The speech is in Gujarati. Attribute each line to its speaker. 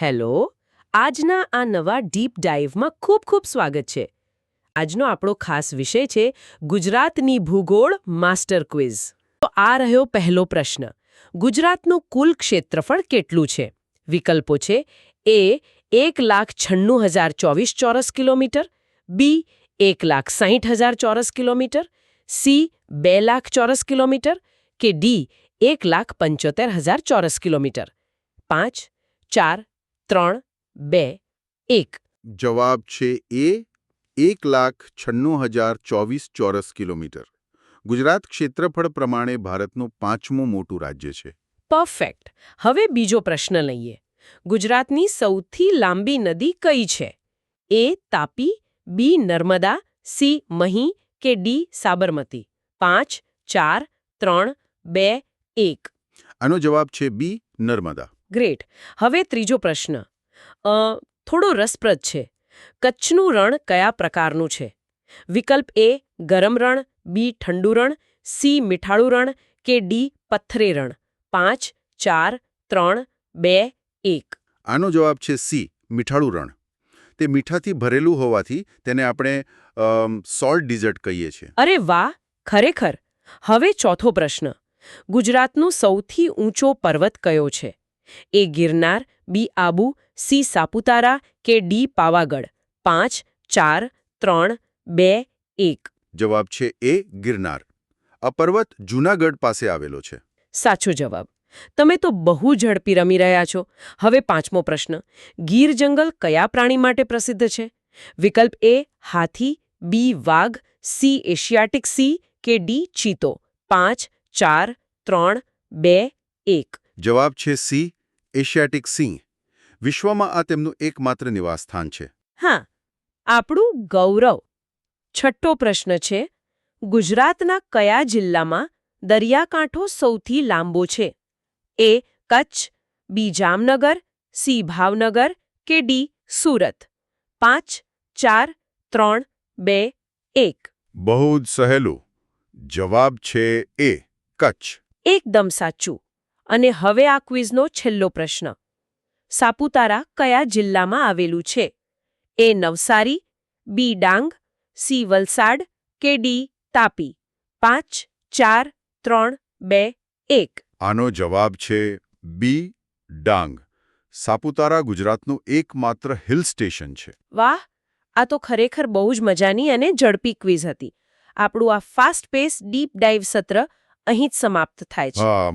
Speaker 1: હેલો, આજના આ નવા ડીપ ડાઇવમાં ખૂબ ખૂબ સ્વાગત છે. આજનો આપણો ખાસ વિષય છે ગુજરાતની ભૂગોળ માસ્ટર ક્વિઝ. તો આ રહ્યો પહેલો પ્રશ્ન. ગુજરાતનું કુલ ક્ષેત્રફળ કેટલું છે? વિકલ્પો છે: એ 1,96,024 ચોરસ કિલોમીટર, બી 1,60,000 ચોરસ કિલોમીટર, સી 2,00,000 ચોરસ કિલોમીટર કે ડી 1,75,000 ચોરસ કિલોમીટર. 5, 4, 3, 2, 1.
Speaker 2: જવાબ છે એ 1,96,024 ચોરસ કિલોમીટર. ગુજરાત ક્ષેત્રફળ પ્રમાણે ભારતનું 5મું મોટું રાજ્ય છે.
Speaker 1: પરફેક્ટ. હવે બીજો પ્રશ્ન લઈએ. ગુજરાતની સૌથી લાંબી નદી કઈ છે? એ તાપી, બી નર્મદા, સી મહી કે ડી સાબરમતી. 5, 4, 3, 2, 1.
Speaker 2: આનો જવાબ છે બી નર્મદા.
Speaker 1: ગ્રેટ. હવે ત્રીજો પ્રશ્ન થોડો રસપ્રદ છે. કચ્છનું રણ કયા પ્રકારનું છે? વિકલ્પ એ ગરમ રણ, બી ઠંડુ રણ, સી મીઠાળું રણ કે ડી પથ્થરે રણ. 5, 4, 3, 2, 1.
Speaker 2: આનો જવાબ છે સી મીઠાળું રણ. તે મીઠાથી ભરેલું હોવાથી તેને આપણે સોલ્ટ ડિઝર્ટ કહીએ છીએ.
Speaker 1: અરે વાહ, ખરેખર. હવે ચોથો પ્રશ્ન. ગુજરાતનું સૌથી ઊંચો પર્વત કયો છે? એ ગિરનાર, બી આબુ, સી સાપુતારા કે ડી પાવાગઢ. 5, 4, 3, 2, 1.
Speaker 2: જવાબ છે એ ગિરનાર. આ પર્વત જૂનાગઢ પાસે આવેલો છે.
Speaker 1: સાચો જવાબ. તમે તો બહુ ઝડપી રમી રહ્યા છો. હવે પાંચમો પ્રશ્ન. ગીર જંગલ કયા પ્રાણી માટે પ્રસિદ્ધ છે? વિકલ્પ એ હાથી, બી વાઘ, સી એશિયાટિક સી કે ડી ચીતો. 5, 4, 3, 2, 1.
Speaker 2: જવાબ છે સી એશિયાટિક સિંહ. વિશ્વમાં આ તેમનું એકમાત્ર નિવાસસ્થાન છે.
Speaker 1: હા, આપણું ગૌરવ. છઠ્ઠો પ્રશ્ન છે. ગુજરાતના કયા જિલ્લામાં દરિયાકાંઠો સૌથી લાંબો છે? એ કચ્છ, બી જામનગર, સી ભાવનગર કે ડી સુરત. 5, 4, 3, 2, 1.
Speaker 2: બહુ જ સહેલું. જવાબ છે એ કચ્છ.
Speaker 1: એકદમ સાચું. અને હવે આ ક્વિઝનો છેલ્લો પ્રશ્ન. સાપુતારા કયા જિલ્લામાં આવેલું છે? એ નવસારી, બી ડાંગ, સી વલસાડ કે ડી તાપી. 5, 4, 3, 2, 1.
Speaker 2: આનો જવાબ છે બી ડાંગ. સાપુતારા ગુજરાતનું એકમાત્ર હિલ સ્ટેશન છે.
Speaker 1: વાહ, આ તો ખરેખર બહુ જ મજાની અને ઝડપી ક્વિઝ હતી. આપણું આ ફાસ્ટ પેસ ડીપ ડાઇવ સત્ર અહીં જ સમાપ્ત થાય છે.
Speaker 2: હા.